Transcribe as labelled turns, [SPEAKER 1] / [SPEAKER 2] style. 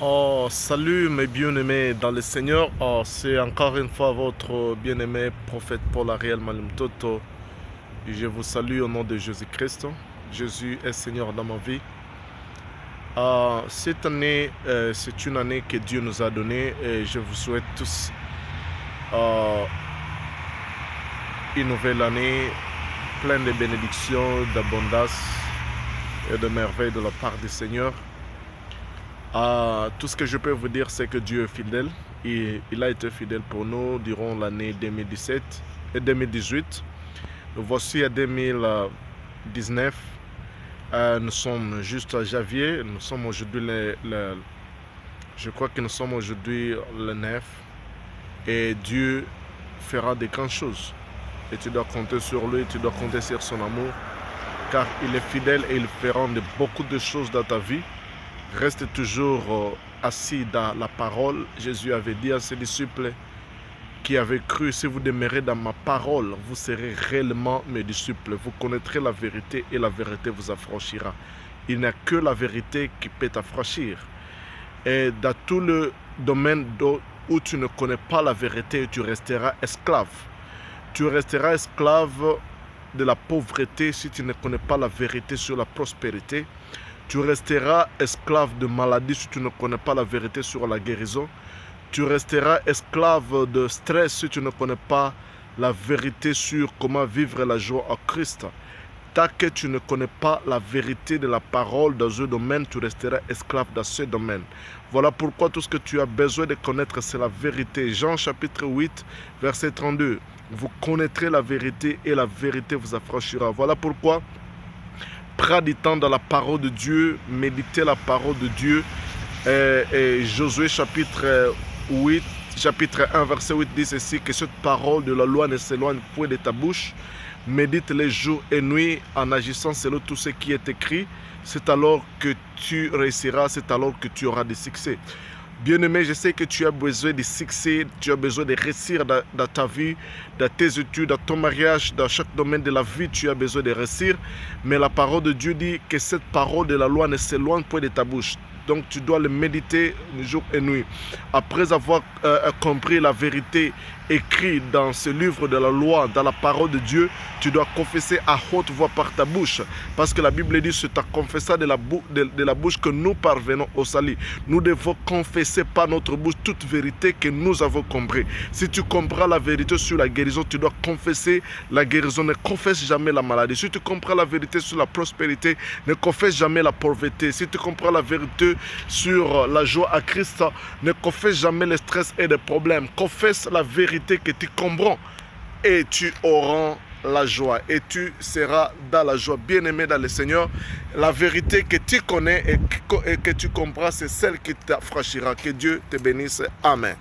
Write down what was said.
[SPEAKER 1] Oh, salut mes bien-aimés dans le Seigneur. Oh, c'est encore une fois votre bien-aimé prophète Paul Ariel Malimtoto. Et je vous salue au nom de Jésus-Christ. Jésus est Seigneur dans ma vie. Cette année, c'est une année que Dieu nous a donnée et je vous souhaite tous une nouvelle année pleine de bénédictions, d'abondance et de merveilles de la part du Seigneur. Tout ce que je peux vous dire, c'est que Dieu est fidèle. Il a été fidèle pour nous durant l'année 2017 et 2018. Nous voici à 2019. Nous sommes juste à janvier. Nous sommes aujourd'hui je crois que nous sommes aujourd'hui le 9. Et Dieu fera de grandes choses. Et tu dois compter sur lui, tu dois compter sur son amour. Car il est fidèle et il fera beaucoup de choses dans ta vie. Reste toujours assis dans la parole. Jésus avait dit à ses disciples qui avaient cru, si vous demeurez dans ma parole, vous serez réellement mes disciples. Vous connaîtrez la vérité et la vérité vous affranchira. Il n'y a que la vérité qui peut t'affranchir. Et dans tout le domaine où tu ne connais pas la vérité, tu resteras esclave. Tu resteras esclave de la pauvreté si tu ne connais pas la vérité sur la prospérité. Tu resteras esclave de maladie si tu ne connais pas la vérité sur la guérison. Tu resteras esclave de stress si tu ne connais pas la vérité sur comment vivre la joie en Christ. Tant que tu ne connais pas la vérité de la parole dans un domaine, tu resteras esclave dans ce domaine. Voilà pourquoi tout ce que tu as besoin de connaître, c'est la vérité. Jean chapitre 8, verset 32. Vous connaîtrez la vérité et la vérité vous affranchira. Voilà pourquoi prends du temps dans la parole de Dieu, méditez la parole de Dieu. Et Josué chapitre 1 verset 8 dit ceci, que cette parole de la loi ne s'éloigne point de ta bouche. Médite les jours et nuits en agissant selon tout ce qui est écrit. C'est alors que tu réussiras, c'est alors que tu auras du succès. Bien-aimé, je sais que tu as besoin de succès, tu as besoin de réussir dans ta vie, dans tes études, dans ton mariage, dans chaque domaine de la vie, tu as besoin de réussir. Mais la parole de Dieu dit que cette parole de la loi ne s'éloigne point de ta bouche. Donc tu dois le méditer jour et nuit. Après avoir compris la vérité écrite dans ce livre de la loi, dans la parole de Dieu, tu dois confesser à haute voix par ta bouche. Parce que la Bible dit, c'est en confessant de la bouche que nous parvenons au salut. Nous devons confesser par notre bouche toute vérité que nous avons compris. Si tu comprends la vérité sur la guérison, tu dois confesser la guérison. Ne confesse jamais la maladie. Si tu comprends la vérité sur la prospérité, ne confesse jamais la pauvreté. Si tu comprends la vérité sur la joie à Christ, ne confesse jamais le stress et les problèmes. Confesse la vérité que tu comprends et tu auras la joie et tu seras dans la joie. Bien-aimé dans le Seigneur, la vérité que tu connais et que tu comprends, c'est celle qui t'affranchira. Que Dieu te bénisse. Amen.